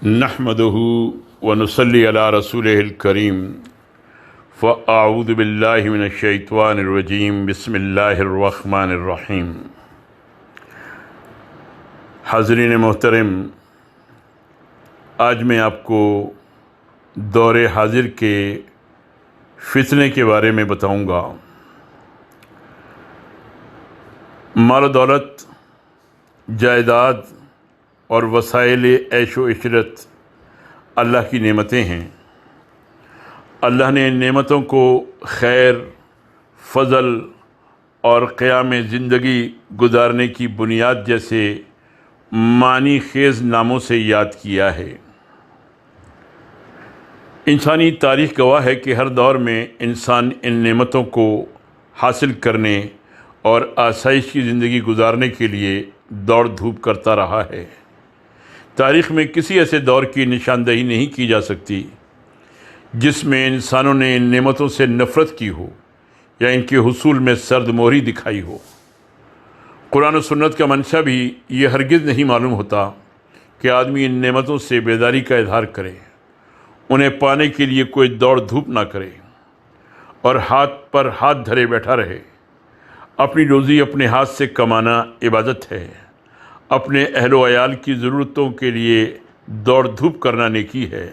نحمده ونصلي على رسوله الكريم فأعوذ بالله من الشيطان الرجيم بسم اللہ الرحمن الرحیم۔ حاضرین محترم، آج میں آپ کو دور حاضر کے فتنے کے بارے میں بتاؤں گا۔ مال و دولت، جائیداد اور وسائل عیش و عشرت اللہ کی نعمتیں ہیں۔ اللہ نے ان نعمتوں کو خیر، فضل اور قیام زندگی گزارنے کی بنیاد جیسے معنی خیز ناموں سے یاد کیا ہے۔ انسانی تاریخ گواہ ہے کہ ہر دور میں انسان ان نعمتوں کو حاصل کرنے اور آسائش کی زندگی گزارنے کے لیے دوڑ دھوپ کرتا رہا ہے۔ تاریخ میں کسی ایسے دور کی نشاندہی نہیں کی جا سکتی جس میں انسانوں نے ان نعمتوں سے نفرت کی ہو یا ان کے حصول میں سرد مہری دکھائی ہو۔ قرآن و سنت کا منشا بھی یہ ہرگز نہیں معلوم ہوتا کہ آدمی ان نعمتوں سے بیداری کا اظہار کرے، انہیں پانے کے لیے کوئی دوڑ دھوپ نہ کرے اور ہاتھ پر ہاتھ دھرے بیٹھا رہے۔ اپنی روزی اپنے ہاتھ سے کمانا عبادت ہے، اپنے اہل و عیال کی ضرورتوں کے لیے دوڑ دھوپ کرنا نیکی ہے،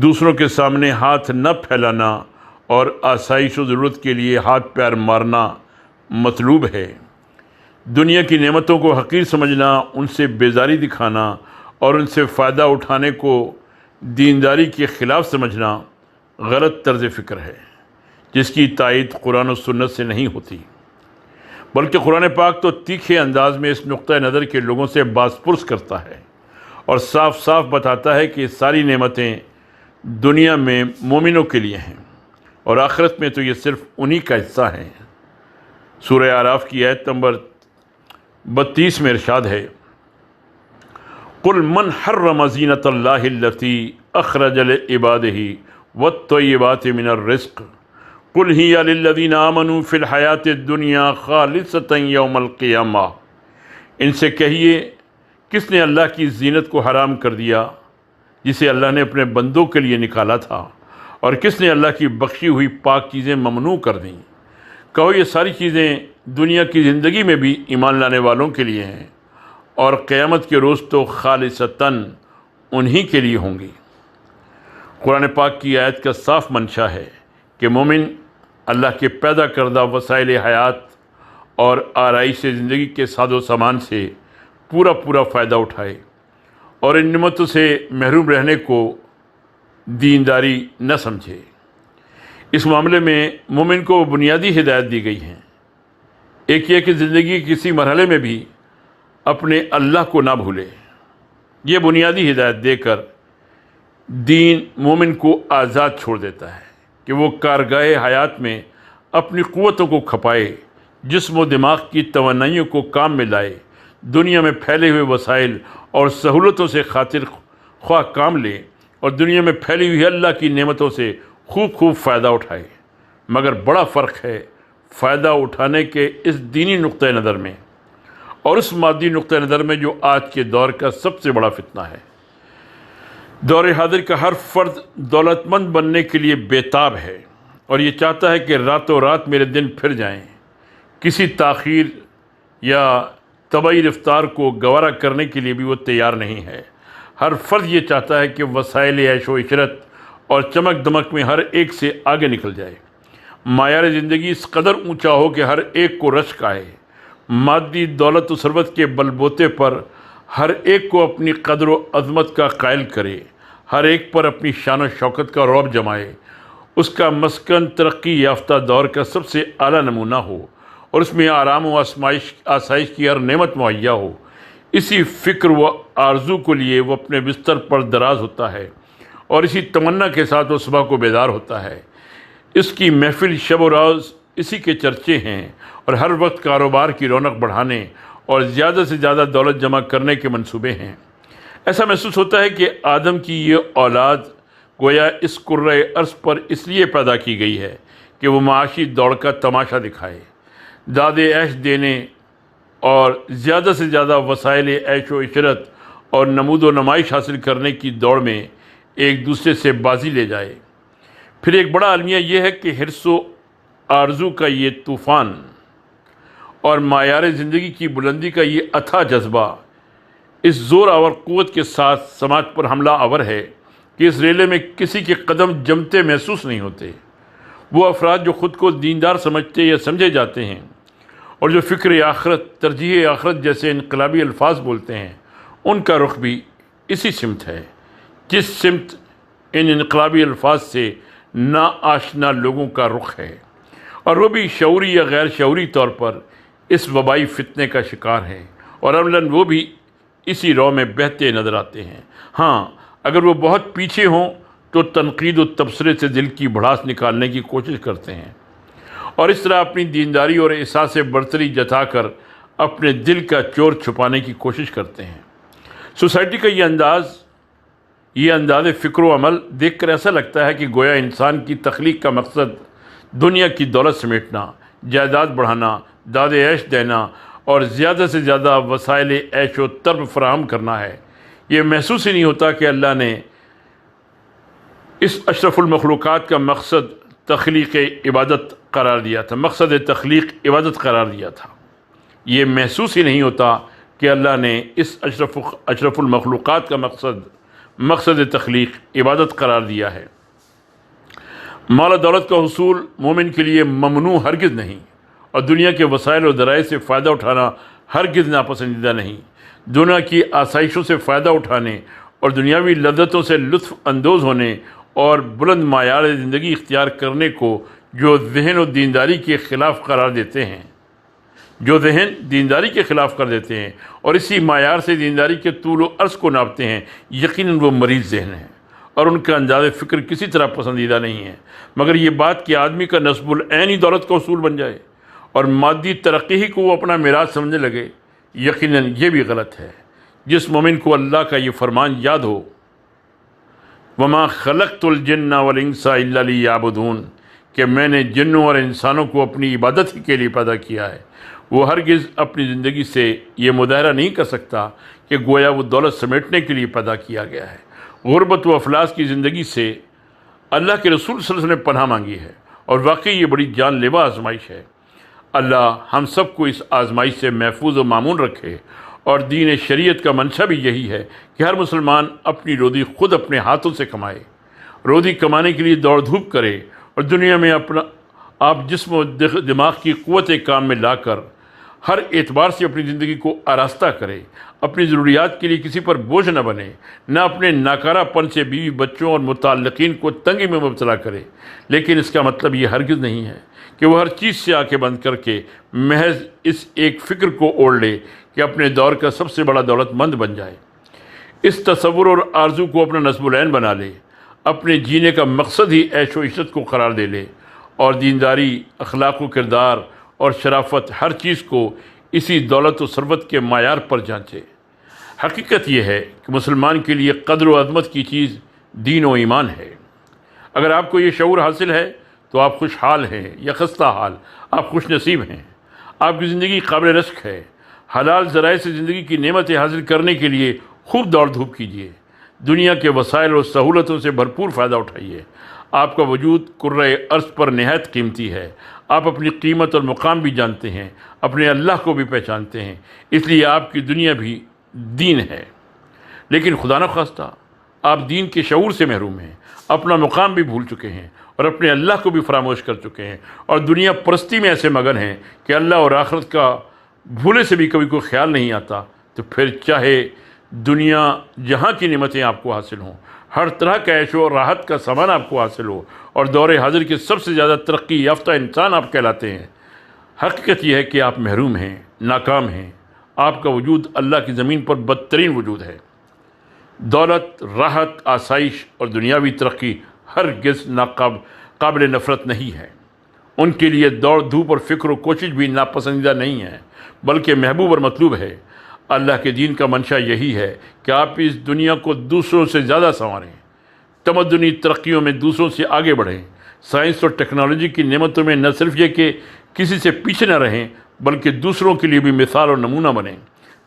دوسروں کے سامنے ہاتھ نہ پھیلانا اور آسائش و ضرورت کے لیے ہاتھ پیر مارنا مطلوب ہے۔ دنیا کی نعمتوں کو حقیر سمجھنا، ان سے بیزاری دکھانا اور ان سے فائدہ اٹھانے کو دینداری کے خلاف سمجھنا غلط طرز فکر ہے جس کی تائید قرآن و سنت سے نہیں ہوتی، بلکہ قرآن پاک تو تیکھے انداز میں اس نقطہ نظر کے لوگوں سے باز پرس کرتا ہے اور صاف صاف بتاتا ہے کہ ساری نعمتیں دنیا میں مومنوں کے لیے ہیں اور آخرت میں تو یہ صرف انہی کا حصہ ہیں۔ سورہ اعراف کی آیت نمبر 32 میں ارشاد ہے، قُلْ مَنْ حَرَّمَ زِینَةَ اللَّهِ الَّتِی أَخْرَجَ لِعِبَادِهِ وَالطَّیِّبَاتِ مِنَ الرِّزْقِ قُلْ هِیَ لِلَّذِینَ آمَنُوا فِی الْحَیَاةِ الدُّنْیَا خَالِصَةً یَوْمَ الْقِیَامَةِ۔ ان سے کہیے، کس نے اللہ کی زینت کو حرام کر دیا جسے اللہ نے اپنے بندوں کے لیے نکالا تھا، اور کس نے اللہ کی بخشی ہوئی پاک چیزیں ممنوع کر دیں؟ کہو یہ ساری چیزیں دنیا کی زندگی میں بھی ایمان لانے والوں کے لیے ہیں اور قیامت کے روز تو خالصتاً انہی کے لیے ہوں گی۔ قرآن پاک کی آیت کا صاف منشا ہے کہ مومن اللہ کے پیدا کردہ وسائل حیات اور آرائش زندگی کے ساز و سامان سے پورا فائدہ اٹھائے اور ان نعمتوں سے محروم رہنے کو دینداری نہ سمجھے۔ اس معاملے میں مومن کو بنیادی ہدایت دی گئی ہیں۔ ایک یہ کہ زندگی کے کسی مرحلے میں بھی اپنے اللہ کو نہ بھولے۔ یہ بنیادی ہدایت دے کر دین مومن کو آزاد چھوڑ دیتا ہے کہ وہ کارگاہ حیات میں اپنی قوتوں کو کھپائے، جسم و دماغ کی توانائیوں کو کام میں لائے، دنیا میں پھیلے ہوئے وسائل اور سہولتوں سے خاطر خواہ کام لے اور دنیا میں پھیلی ہوئی اللہ کی نعمتوں سے خوب فائدہ اٹھائے۔ مگر بڑا فرق ہے فائدہ اٹھانے کے اس دینی نقطہ نظر میں اور اس مادی نقطہ نظر میں جو آج کے دور کا سب سے بڑا فتنہ ہے۔ دور حاضر کا ہر فرد دولت مند بننے کے لیے بیتاب ہے اور یہ چاہتا ہے کہ راتوں رات میرے دن پھر جائیں۔ کسی تاخیر یا طبعی رفتار کو گوارا کرنے کے لیے بھی وہ تیار نہیں ہے۔ ہر فرد یہ چاہتا ہے کہ وسائل عیش و عشرت اور چمک دمک میں ہر ایک سے آگے نکل جائے، معیار زندگی اس قدر اونچا ہو کہ ہر ایک کو رشک آئے، مادی دولت و ثروت کے بل بوتے پر ہر ایک کو اپنی قدر و عظمت کا قائل کرے، ہر ایک پر اپنی شان و شوکت کا رعب جمائے، اس کا مسکن ترقی یافتہ دور کا سب سے اعلیٰ نمونہ ہو اور اس میں آرام و آسائش کی ہر نعمت مہیا ہو۔ اسی فکر و آرزو کو لیے وہ اپنے بستر پر دراز ہوتا ہے اور اسی تمنا کے ساتھ وہ صبح کو بیدار ہوتا ہے۔ اس کی محفل شب و روز اسی کے چرچے ہیں اور ہر وقت کاروبار کی رونق بڑھانے اور زیادہ سے زیادہ دولت جمع کرنے کے منصوبے ہیں۔ ایسا محسوس ہوتا ہے کہ آدم کی یہ اولاد گویا اس کرۂ ارض پر اس لیے پیدا کی گئی ہے کہ وہ معاشی دوڑ کا تماشا دکھائے، داد عیش دینے اور زیادہ سے زیادہ وسائل عیش و عشرت اور نمود و نمائش حاصل کرنے کی دوڑ میں ایک دوسرے سے بازی لے جائے۔ پھر ایک بڑا المیہ یہ ہے کہ حرص و آرزو کا یہ طوفان اور معیار زندگی کی بلندی کا یہ اتھا جذبہ اس زور آور قوت کے ساتھ سماج پر حملہ آور ہے کہ اس ریلے میں کسی کے قدم جمتے محسوس نہیں ہوتے۔ وہ افراد جو خود کو دیندار سمجھتے یا سمجھے جاتے ہیں اور جو فکر آخرت، ترجیح آخرت جیسے انقلابی الفاظ بولتے ہیں، ان کا رخ بھی اسی سمت ہے جس سمت ان انقلابی الفاظ سے نا آشنا لوگوں کا رخ ہے، اور وہ بھی شعوری یا غیر شعوری طور پر اس وبائی فتنے کا شکار ہیں، اور عملاً وہ بھی اسی رو میں بہتے نظر آتے ہیں۔ ہاں، اگر وہ بہت پیچھے ہوں تو تنقید و تبصرے سے دل کی بھڑاس نکالنے کی کوشش کرتے ہیں، اور اس طرح اپنی دینداری اور احساس برتری جتا کر اپنے دل کا چور چھپانے کی کوشش کرتے ہیں۔ سوسائٹی کا یہ انداز فکر و عمل دیکھ کر ایسا لگتا ہے کہ گویا انسان کی تخلیق کا مقصد دنیا کی دولت سمیٹنا، جائیداد بڑھانا، داد عیش دینا اور زیادہ سے زیادہ وسائل عیش و طرب فراہم کرنا ہے۔ یہ محسوس ہی نہیں ہوتا کہ اللہ نے اس اشرف المخلوقات کا مقصد تخلیق عبادت قرار دیا تھا، مقصد تخلیق عبادت قرار دیا تھا۔ یہ محسوس ہی نہیں ہوتا کہ اللہ نے اس اشرف المخلوقات کا مقصد تخلیق عبادت قرار دیا ہے۔ مال و دولت کا حصول مومن کے لیے ممنوع ہرگز نہیں، اور دنیا کے وسائل و ذرائع سے فائدہ اٹھانا ہرگز ناپسندیدہ نہیں۔ دنیا کی آسائشوں سے فائدہ اٹھانے اور دنیاوی لذتوں سے لطف اندوز ہونے اور بلند معیار زندگی اختیار کرنے کو جو ذہن و دینداری کے خلاف قرار دیتے ہیں، اور اسی معیار سے دینداری کے طول و عرض کو ناپتے ہیں، یقیناً وہ مریض ذہن ہیں اور ان کا انداز فکر کسی طرح پسندیدہ نہیں ہے۔ مگر یہ بات کہ آدمی کا نصب العین ہی دولت کا اصول بن جائے اور مادی ترقی ہی کو وہ اپنا معراج سمجھنے لگے، یقیناً یہ بھی غلط ہے۔ جس مومن کو اللہ کا یہ فرمان یاد ہو، وَمَا خَلَقْتُ الْجِنَّ وَالْإِنسَ إِلَّا لِيَعْبُدُونَ، کہ میں نے جنوں اور انسانوں کو اپنی عبادت ہی کے لیے پیدا کیا ہے، وہ ہرگز اپنی زندگی سے یہ مظاہرہ نہیں کر سکتا کہ گویا وہ دولت سمیٹنے کے لیے پیدا کیا گیا ہے۔ غربت و افلاس کی زندگی سے اللہ کے رسول صلی اللہ علیہ وسلم نے پناہ مانگی ہے، اور واقعی یہ بڑی جان لیوا آزمائش ہے۔ اللہ ہم سب کو اس آزمائش سے محفوظ و مامون رکھے، اور دین شریعت کا منشا بھی یہی ہے کہ ہر مسلمان اپنی روزی خود اپنے ہاتھوں سے کمائے، روزی کمانے کے لیے دوڑ دھوپ کرے، اور دنیا میں آپ جسم و دماغ کی قوت کام میں لا کر ہر اعتبار سے اپنی زندگی کو آراستہ کرے، اپنی ضروریات کے لیے کسی پر بوجھ نہ بنے، نہ اپنے ناکارہ پن سے بیوی بچوں اور متعلقین کو تنگی میں مبتلا کرے۔ لیکن اس کا مطلب یہ ہرگز نہیں ہے کہ وہ ہر چیز سے آنکھیں بند کر کے محض اس ایک فکر کو اوڑھ لے کہ اپنے دور کا سب سے بڑا دولت مند بن جائے، اس تصور اور آرزو کو اپنا نصب العین بنا لے، اپنے جینے کا مقصد ہی عیش و عشرت کو قرار دے لے، اور دینداری، اخلاق و کردار اور شرافت ہر چیز کو اسی دولت و ثروت کے معیار پر جانچے۔ حقیقت یہ ہے کہ مسلمان کے لیے قدر و عظمت کی چیز دین و ایمان ہے۔ اگر آپ کو یہ شعور حاصل ہے تو آپ خوشحال ہیں یا خستہ حال، آپ خوش نصیب ہیں، آپ کی زندگی قابل رشک ہے۔ حلال ذرائع سے زندگی کی نعمتیں حاصل کرنے کے لیے خوب دوڑ دھوپ کیجیے، دنیا کے وسائل اور سہولتوں سے بھرپور فائدہ اٹھائیے۔ آپ کا وجود کرۂ ارض پر نہایت قیمتی ہے، آپ اپنی قیمت اور مقام بھی جانتے ہیں، اپنے اللہ کو بھی پہچانتے ہیں، اس لیے آپ کی دنیا بھی دین ہے۔ لیکن خدا نخواستہ آپ دین کے شعور سے محروم ہیں، اپنا مقام بھی بھول چکے ہیں، اور اپنے اللہ کو بھی فراموش کر چکے ہیں، اور دنیا پرستی میں ایسے مگن ہیں کہ اللہ اور آخرت کا بھولے سے بھی کبھی کوئی خیال نہیں آتا۔ تو پھر چاہے دنیا جہاں کی نعمتیں آپ کو حاصل ہوں، ہر طرح کا عیش و راحت کا سامان آپ کو حاصل ہو، اور دور حاضر کے سب سے زیادہ ترقی یافتہ انسان آپ کہلاتے ہیں، حقیقت یہ ہے کہ آپ محروم ہیں، ناکام ہیں۔ آپ کا وجود اللہ کی زمین پر بدترین وجود ہے۔ دولت، راحت، آسائش اور دنیاوی ترقی ہرگز قابل نفرت نہیں ہے۔ ان کے لیے دوڑ دھوپ اور فکر و کوشش بھی ناپسندیدہ نہیں ہے، بلکہ محبوب اور مطلوب ہے۔ اللہ کے دین کا منشا یہی ہے کہ آپ اس دنیا کو دوسروں سے زیادہ سنواریں، تمدنی ترقیوں میں دوسروں سے آگے بڑھیں، سائنس اور ٹیکنالوجی کی نعمتوں میں نہ صرف یہ کہ کسی سے پیچھے نہ رہیں بلکہ دوسروں کے لیے بھی مثال اور نمونہ بنیں۔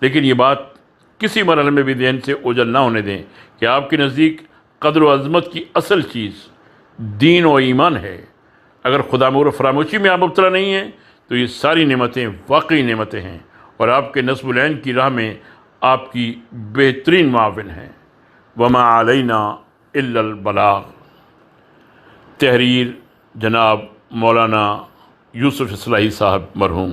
لیکن یہ بات کسی مرحلے میں بھی ذہن سے اوجھل نہ ہونے دیں کہ آپ کے نزدیک قدر و عظمت کی اصل چیز دین و ایمان ہے۔ اگر خدا مغر فراموشی میں آپ مبتلا نہیں ہیں تو یہ ساری نعمتیں واقعی نعمتیں ہیں اور آپ کے نصب العین کی راہ میں آپ کی بہترین معاون ہیں۔ وما علینا الا البلاغ۔ تحریر جناب مولانا یوسف اصلاحی صاحب مرحوم۔